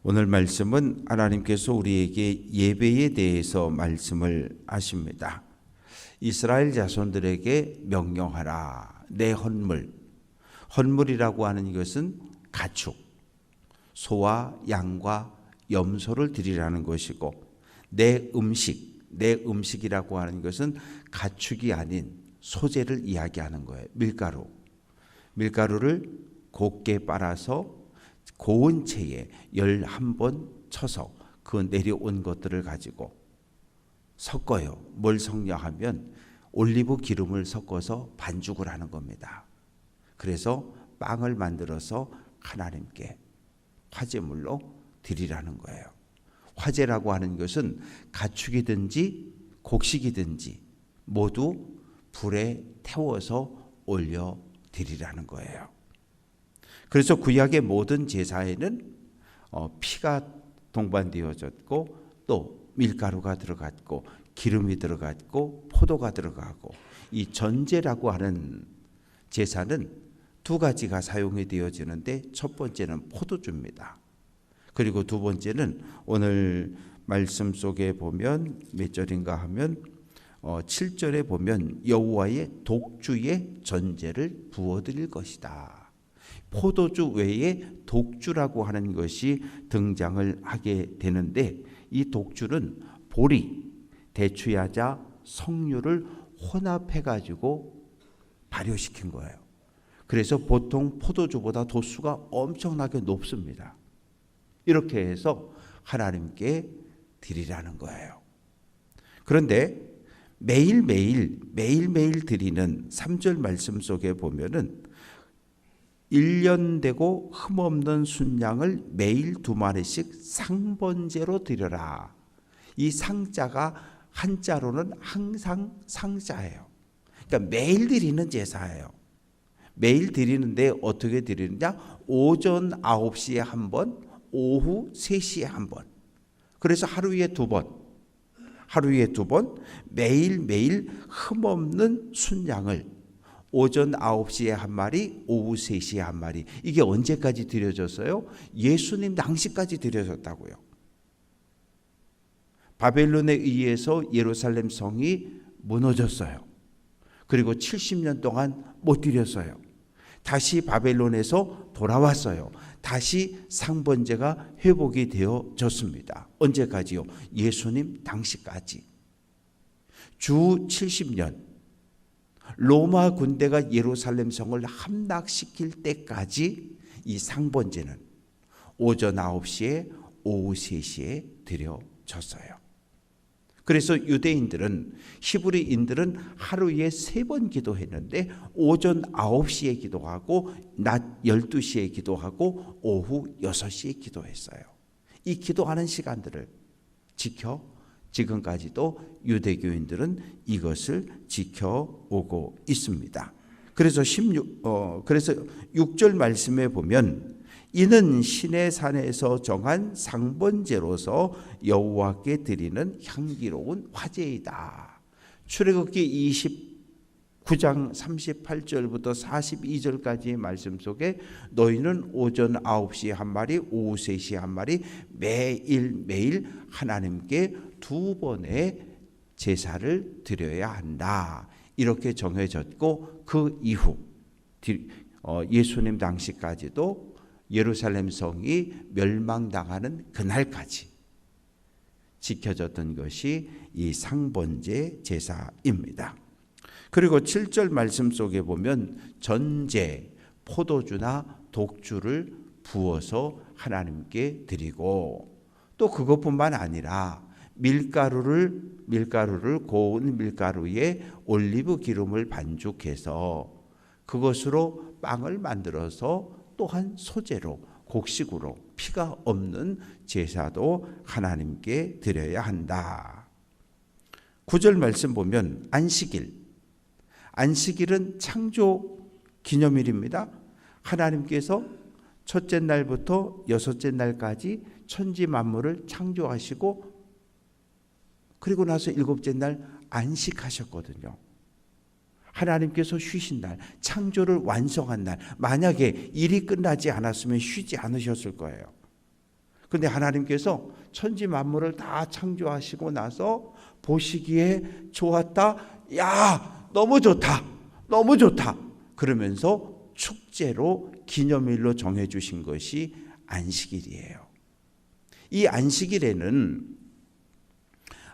오늘 말씀은 하나님께서 우리에게 예배에 대해서 말씀을 하십니다. 이스라엘 자손들에게 명령하라. 내 헌물, 헌물이라고 하는 것은 가축, 소와 양과 염소를 드리라는 것이고, 내 음식이라고 하는 것은 가축이 아닌 소재를 이야기하는 거예요. 밀가루를 곱게 빨아서 고운 체에 11번 쳐서 그 내려온 것들을 가지고 섞어요. 뭘 섞냐 하면 올리브 기름을 섞어서 반죽을 하는 겁니다. 그래서 빵을 만들어서 하나님께 화제물로 드리라는 거예요. 화제라고 하는 것은 가축이든지 곡식이든지 모두 불에 태워서 올려 드리라는 거예요. 그래서 구약의 모든 제사에는 피가 동반되어졌고 또 밀가루가 들어갔고 기름이 들어갔고 포도가 들어가고, 이 전제라고 하는 제사는 두 가지가 사용이 되어지는데, 첫 번째는 포도주입니다. 그리고 두 번째는 오늘 말씀 속에 보면 몇 절인가 하면 7절에 보면 여호와의 독주의 전제를 부어드릴 것이다. 포도주 외에 독주라고 하는 것이 등장을 하게 되는데, 이 독주는 보리, 대추야자, 석류를 혼합해가지고 발효시킨 거예요. 그래서 보통 포도주보다 도수가 엄청나게 높습니다. 이렇게 해서 하나님께 드리라는 거예요. 그런데 매일매일 드리는 3절 말씀 속에 보면은 1년 되고 흠없는 순양을 매일 2마리씩 상번제로 드려라. 이 상자가 한자로는 항상 상자예요. 그러니까 매일 드리는 제사예요. 매일 드리는데 어떻게 드리느냐? 오전 9시에 한 번, 오후 3시에 한 번. 그래서 하루에 2번. 매일매일 흠없는 순양을 오전 9시에 한 마리, 오후 3시에 한 마리. 이게 언제까지 드려졌어요? 예수님 당시까지 드려졌다고요. 바벨론에 의해서 예루살렘 성이 무너졌어요. 그리고 70년 동안 못 드렸어요. 다시 바벨론에서 돌아왔어요. 다시 상번제가 회복이 되어졌습니다. 언제까지요? 예수님 당시까지. 주 70년 로마 군대가 예루살렘 성을 함락시킬 때까지 이 상번제는 오전 9시에 오후 3시에 드려졌어요. 그래서 유대인들은, 히브리인들은 하루에 3번 기도했는데 오전 9시에 기도하고 낮 12시에 기도하고 오후 6시에 기도했어요. 이 기도하는 시간들을 지켜 지금까지도 유대교인들은 이것을 지켜오고 있습니다. 그래서 6절 말씀에 보면 이는 신의 산에서 정한 상번제로서 여호와께 드리는 향기로운 화제이다. 출애굽기 29장 38절부터 42절까지의 말씀 속에 너희는 오전 9시에 한 마리, 오후 3시에 한 마리 매일 하나님께 2번의 제사를 드려야 한다. 이렇게 정해졌고, 그 이후 예수님 당시까지도 예루살렘 성이 멸망당하는 그날까지 지켜졌던 것이 이 상번제 제사입니다. 그리고 7절 말씀 속에 보면 전제, 포도주나 독주를 부어서 하나님께 드리고, 또 그것뿐만 아니라 밀가루를 고운 밀가루에 올리브 기름을 반죽해서 그것으로 빵을 만들어서 또한 소재로, 곡식으로 피가 없는 제사도 하나님께 드려야 한다. 9절 말씀 보면 안식일은 창조 기념일입니다. 하나님께서 첫째 날부터 여섯째 날까지 천지 만물을 창조하시고 그리고 나서 일곱째 날 안식하셨거든요. 하나님께서 쉬신 날, 창조를 완성한 날, 만약에 일이 끝나지 않았으면 쉬지 않으셨을 거예요. 근데 하나님께서 천지 만물을 다 창조하시고 나서 보시기에 좋았다. 야, 너무 좋다. 너무 좋다. 그러면서 축제로 기념일로 정해 주신 것이 안식일이에요. 이 안식일에는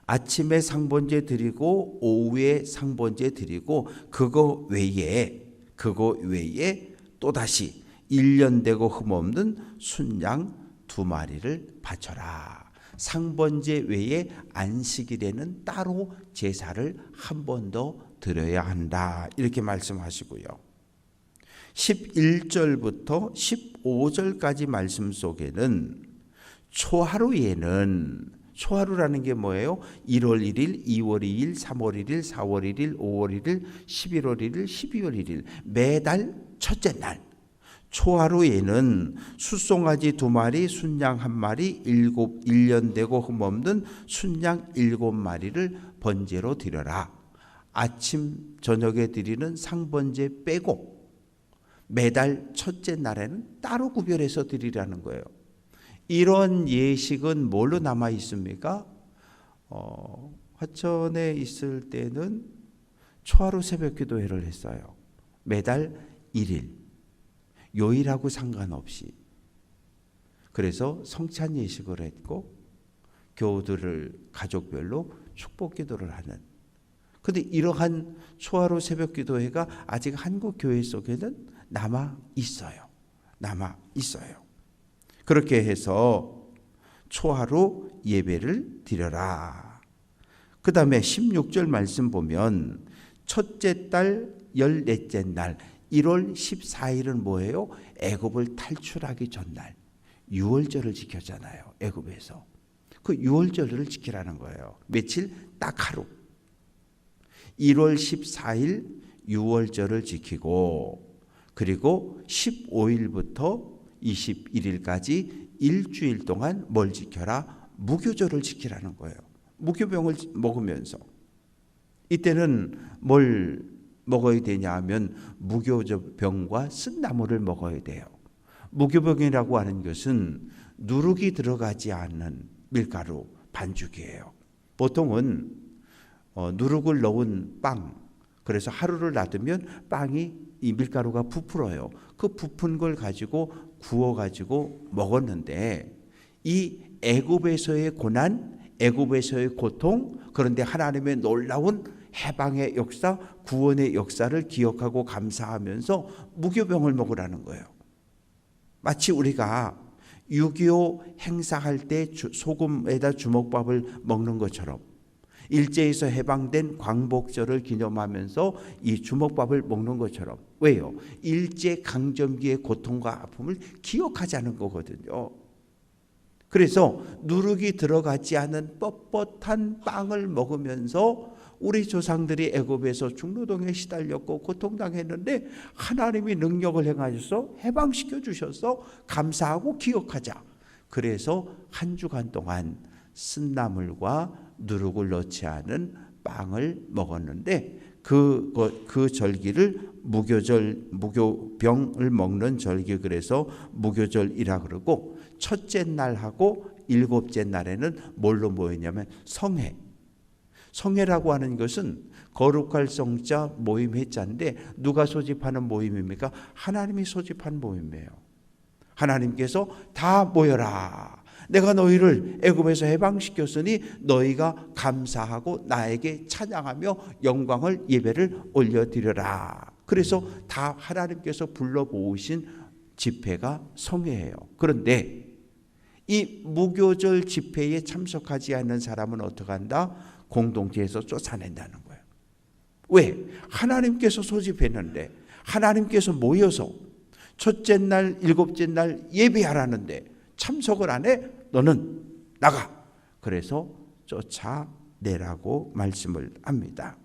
아침에 상번제 드리고 오후에 상번제 드리고 그거 외에 또다시 1년 되고 흠없는 순양 2마리를 바쳐라. 상번제 외에 안식일에는 따로 제사를 한 번 더 드려야 한다. 이렇게 말씀하시고요. 11절부터 15절까지 말씀 속에는 초하루라는 게 뭐예요? 1월 1일, 2월 2일, 3월 1일, 4월 1일, 5월 1일, 11월 1일, 12월 1일 매달 첫째 날 초하루에는 숫송아지 2마리, 순양 1마리, 1년 되고 흠없는 순양 7마리를 번제로 드려라. 아침 저녁에 드리는 상번제 빼고 매달 첫째 날에는 따로 구별해서 드리라는 거예요. 이런 예식은 뭘로 남아 있습니까? 화천에 있을 때는 초하루 새벽기도회를 했어요. 매달 1일 요일하고 상관없이. 그래서 성찬 예식을 했고 교우들을 가족별로 축복기도를 하는. 그런데 이러한 초하루 새벽기도회가 아직 한국 교회 속에는 남아 있어요. 그렇게 해서 초하루 예배를 드려라. 그 다음에 16절 말씀 보면 첫째 달 14째 날 1월 14일은 뭐예요? 애굽을 탈출하기 전날 유월절을 지켰잖아요. 애굽에서. 그 유월절을 지키라는 거예요. 며칠? 딱 하루. 1월 14일 유월절을 지키고 그리고 15일부터 21일까지 일주일 동안 뭘 지켜라? 무교절을 지키라는 거예요. 무교병을 먹으면서. 이때는 뭘 먹어야 되냐 하면 무교병과 쓴나물을 먹어야 돼요. 무교병이라고 하는 것은 누룩이 들어가지 않는 밀가루 반죽이에요. 보통은 누룩을 넣은 빵, 그래서 하루를 놔두면 빵이 이 밀가루가 부풀어요. 그 부푼 걸 가지고 구워가지고 먹었는데 이 애굽에서의 고난, 애굽에서의 고통, 그런데 하나님의 놀라운 해방의 역사, 구원의 역사를 기억하고 감사하면서 무교병을 먹으라는 거예요. 마치 우리가 6.25 행사할 때 소금에다 주먹밥을 먹는 것처럼 일제에서 해방된 광복절을 기념하면서 이 주먹밥을 먹는 것처럼. 왜요? 일제 강점기의 고통과 아픔을 기억하자는 거거든요. 그래서 누룩이 들어가지 않은 뻣뻣한 빵을 먹으면서 우리 조상들이 애굽에서 중노동에 시달렸고 고통당했는데 하나님이 능력을 행하셔서 해방시켜 주셔서 감사하고 기억하자. 그래서 한 주간 동안 쓴나물과 누룩을 넣지 않은 빵을 먹었는데 그 절기를 무교병을 먹는 절기, 그래서 무교절이라 그러고, 첫째 날하고 일곱째 날에는 뭘로 모였냐면 성회. 성회라고 하는 것은 거룩할 성자 모임 회자인데 누가 소집하는 모임입니까? 하나님이 소집한 모임이에요. 하나님께서 다 모여라. 내가 너희를 애굽에서 해방시켰으니 너희가 감사하고 나에게 찬양하며 영광을 예배를 올려드려라. 그래서 다 하나님께서 불러 모으신 집회가 성회예요. 그런데 이 무교절 집회에 참석하지 않는 사람은 어떻게 한다? 공동체에서 쫓아낸다는 거예요. 왜? 하나님께서 소집했는데, 하나님께서 모여서 첫째 날, 일곱째 날 예배하라는데 참석을 안 해? 너는 나가. 그래서 쫓아내라고 말씀을 합니다.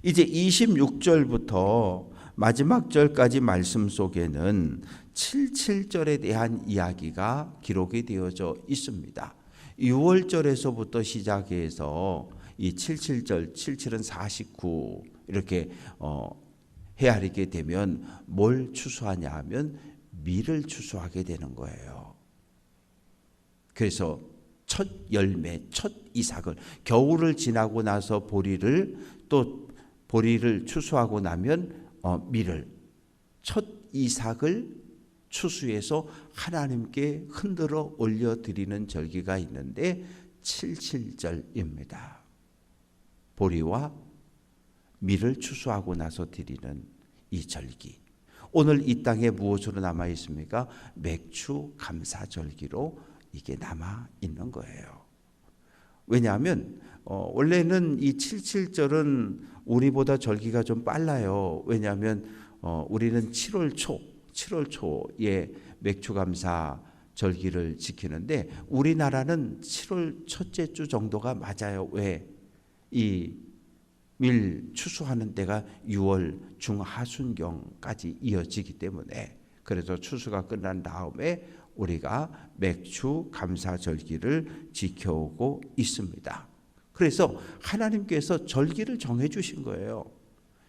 이제 26절부터 마지막 절까지 말씀 속에는 77절에 대한 이야기가 기록이 되어져 있습니다. 6월절에서부터 시작해서 이 77절, 77은 49 이렇게 헤아리게 되면 뭘 추수하냐 하면 밀을 추수하게 되는 거예요. 그래서 첫 열매, 첫 이삭을 겨울을 지나고 나서 보리를 추수하고 나면 밀을 첫 이삭을 추수해서 하나님께 흔들어 올려드리는 절기가 있는데 칠칠절입니다. 보리와 밀을 추수하고 나서 드리는 이 절기. 오늘 이 땅에 무엇으로 남아 있습니까? 맥주 감사절기로 이게 남아 있는 거예요. 왜냐하면 원래는 이 칠칠절은 우리보다 절기가 좀 빨라요. 왜냐하면 우리는 7월 초에 맥주 감사 절기를 지키는데 우리나라는 7월 첫째 주 정도가 맞아요. 왜? 이 밀 추수하는 때가 6월 중하순경까지 이어지기 때문에 그래서 추수가 끝난 다음에 우리가 맥주 감사 절기를 지켜오고 있습니다. 그래서 하나님께서 절기를 정해 주신 거예요.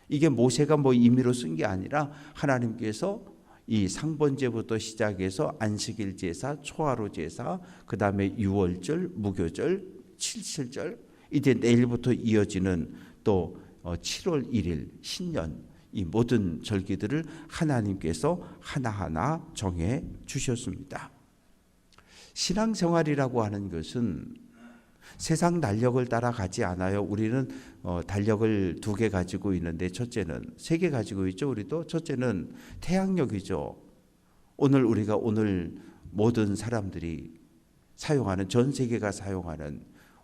이게 모세가 임의로 쓴 게 아니라 하나님께서 이 상번제부터 시작해서 안식일 제사, 초하루 제사, 그 다음에 유월절, 무교절, 칠칠절, 이제 내일부터 이어지는 또 7월 1일 신년 이 모든 절기들을 하나님께서 하나하나 정해 주셨습니다. 신앙생활이라고 하는 것은 세상 달력을 따라가지 않아요. 우리는 달력을 2개 가지고 있는데 첫째는 3개 가지고 있죠. 우리도 첫째는 태양력이죠. 오늘 모든 사람들이 사용하는 전 세계가 사용하는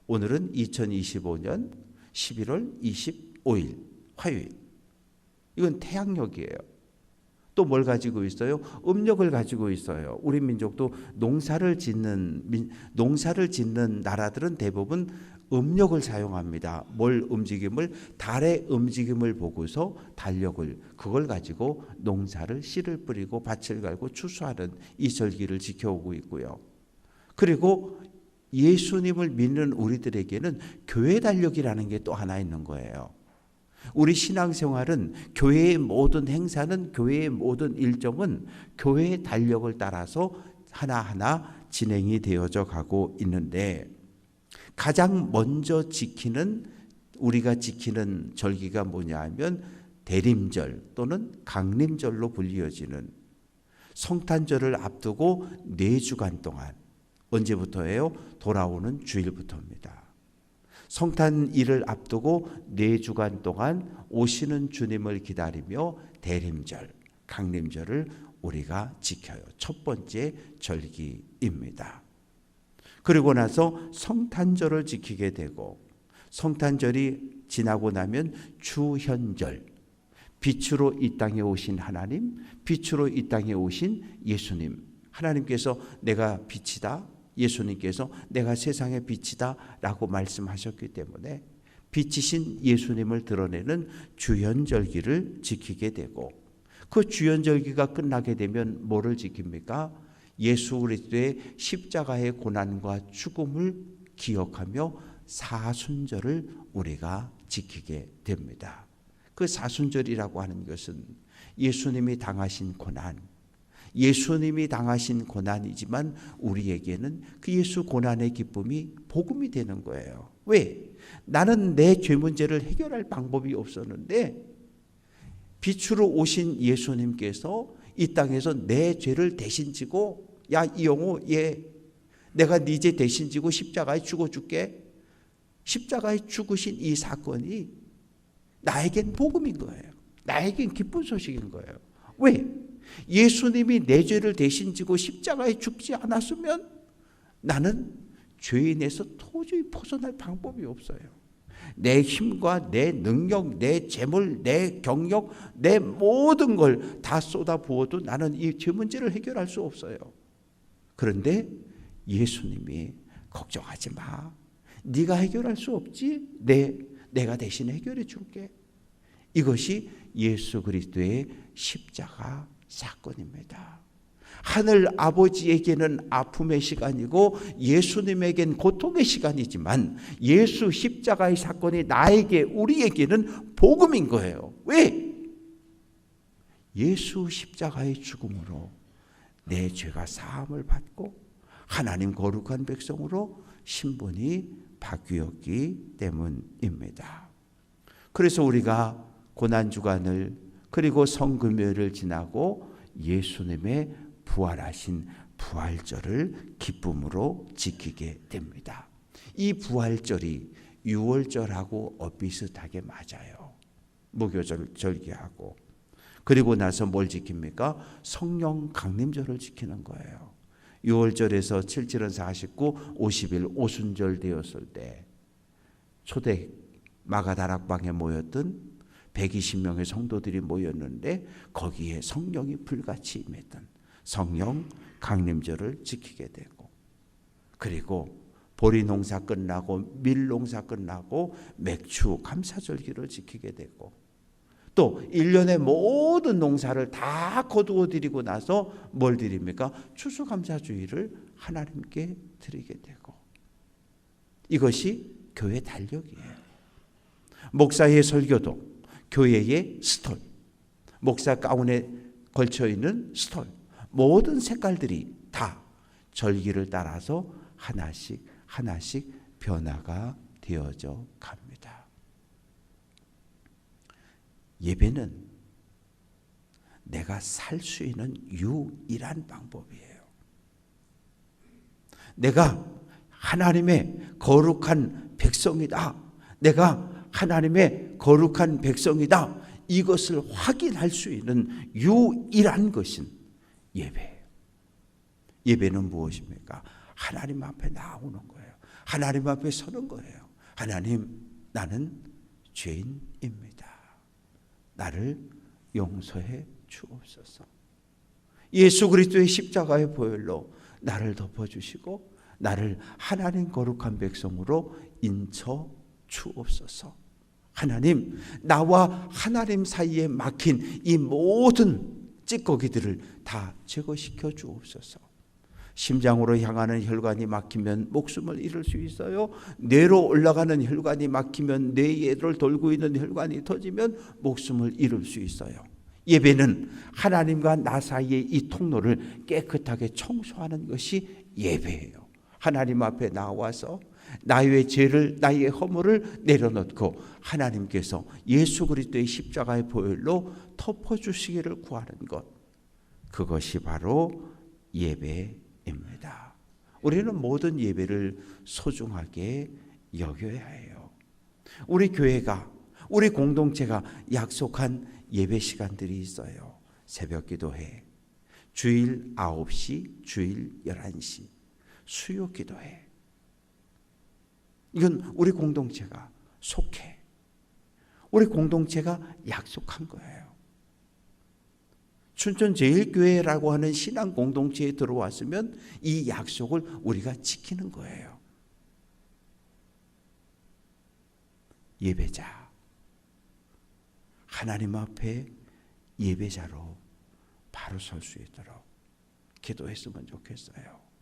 오늘은 2025년 11월 25일 화요일. 이건 태양력이에요. 또 뭘 가지고 있어요? 음력을 가지고 있어요. 우리 민족도 농사를 짓는 나라들은 대부분 음력을 사용합니다. 달의 움직임을 보고서 달력을 그걸 가지고 농사를 씨를 뿌리고 밭을 갈고 추수하는 이 절기를 지켜오고 있고요. 그리고 예수님을 믿는 우리들에게는 교회 달력이라는 게 또 하나 있는 거예요. 우리 신앙생활은 교회의 모든 행사는 교회의 모든 일정은 교회의 달력을 따라서 하나하나 진행이 되어져 가고 있는데 가장 먼저 우리가 지키는 절기가 뭐냐 하면 대림절 또는 강림절로 불리어지는 성탄절을 앞두고 4주간 동안 언제부터예요? 돌아오는 주일부터입니다. 성탄일을 앞두고 4주간 동안 오시는 주님을 기다리며 대림절, 강림절을 우리가 지켜요. 첫 번째 절기입니다. 그리고 나서 성탄절을 지키게 되고 성탄절이 지나고 나면 주현절, 빛으로 이 땅에 오신 하나님, 빛으로 이 땅에 오신 예수님, 하나님께서 내가 빛이다, 예수님께서 내가 세상의 빛이다 라고 말씀하셨기 때문에 빛이신 예수님을 드러내는 주현절기를 지키게 되고 그 주현절기가 끝나게 되면 뭐를 지킵니까? 예수 그리스도의 십자가의 고난과 죽음을 기억하며 사순절을 우리가 지키게 됩니다. 그 사순절이라고 하는 것은 예수님이 당하신 고난이지만 우리에게는 그 예수 고난의 기쁨이 복음이 되는 거예요. 왜? 나는 내 죄 문제를 해결할 방법이 없었는데 빛으로 오신 예수님께서 이 땅에서 내 죄를 대신 지고 야 이영호 내가 네 죄 대신 지고 십자가에 죽어줄게. 십자가에 죽으신 이 사건이 나에겐 복음인 거예요. 나에겐 기쁜 소식인 거예요. 왜? 예수님이 내 죄를 대신 지고 십자가에 죽지 않았으면 나는 죄인에서 도저히 벗어날 방법이 없어요. 내 힘과 내 능력, 내 재물, 내 경력, 내 모든 걸 다 쏟아부어도 나는 이 죄 문제를 해결할 수 없어요. 그런데 예수님이 걱정하지 마. 네가 해결할 수 없지? 내가 대신 해결해 줄게. 이것이 예수 그리스도의 십자가 사건입니다. 하늘 아버지에게는 아픔의 시간이고 예수님에겐 고통의 시간이지만 예수 십자가의 사건이 우리에게는 복음인 거예요. 왜? 예수 십자가의 죽음으로 내 죄가 사함을 받고 하나님 거룩한 백성으로 신분이 바뀌었기 때문입니다. 그래서 우리가 고난주간을 그리고 성금요일을 지나고 예수님의 부활하신 부활절을 기쁨으로 지키게 됩니다. 이 부활절이 유월절하고 비슷하게 맞아요. 무교절 절기하고. 그리고 나서 뭘 지킵니까? 성령 강림절을 지키는 거예요. 6월절에서 7절은 49, 50일 오순절 되었을 때 초대 마가다락방에 모였던 120명의 성도들이 모였는데 거기에 성령이 불같이 임했던 성령 강림절을 지키게 되고, 그리고 보리 농사 끝나고 밀 농사 끝나고 맥주 감사절기를 지키게 되고, 또 1년의 모든 농사를 다 거두어 드리고 나서 뭘 드립니까? 추수감사주의를 하나님께 드리게 되고, 이것이 교회 달력이에요. 목사의 설교도 교회의 스톨, 목사 가운에 걸쳐있는 스톨, 모든 색깔들이 다 절기를 따라서 하나씩 하나씩 변화가 되어져 갑니다. 예배는 내가 살 수 있는 유일한 방법이에요. 내가 하나님의 거룩한 백성이다. 내가 하나님의 거룩한 백성이다. 이것을 확인할 수 있는 유일한 것은 예배예요. 예배는 무엇입니까? 하나님 앞에 나오는 거예요. 하나님 앞에 서는 거예요. 하나님, 나는 죄인입니다. 나를 용서해 주옵소서. 예수 그리스도의 십자가의 보혈로 나를 덮어주시고 나를 하나님 거룩한 백성으로 인쳐 주옵소서. 하나님, 나와 하나님 사이에 막힌 이 모든 찌꺼기들을 다 제거시켜 주옵소서. 심장으로 향하는 혈관이 막히면 목숨을 잃을 수 있어요. 뇌로 올라가는 혈관이 막히면 뇌를 돌고 있는 혈관이 터지면 목숨을 잃을 수 있어요. 예배는 하나님과 나 사이의 이 통로를 깨끗하게 청소하는 것이 예배예요. 하나님 앞에 나와서 나의 죄를, 나의 허물을 내려놓고 하나님께서 예수 그리스도의 십자가의 보혈로 덮어주시기를 구하는 것, 그것이 바로 예배입니다. 우리는 모든 예배를 소중하게 여겨야 해요. 우리 교회가, 우리 공동체가 약속한 예배 시간들이 있어요. 새벽 기도회, 주일 9시, 주일 11시, 수요 기도회. 이건 우리 공동체가 속해. 우리 공동체가 약속한 거예요. 춘천제일교회라고 하는 신앙 공동체에 들어왔으면 이 약속을 우리가 지키는 거예요. 예배자, 하나님 앞에 예배자로 바로 설 수 있도록 기도했으면 좋겠어요.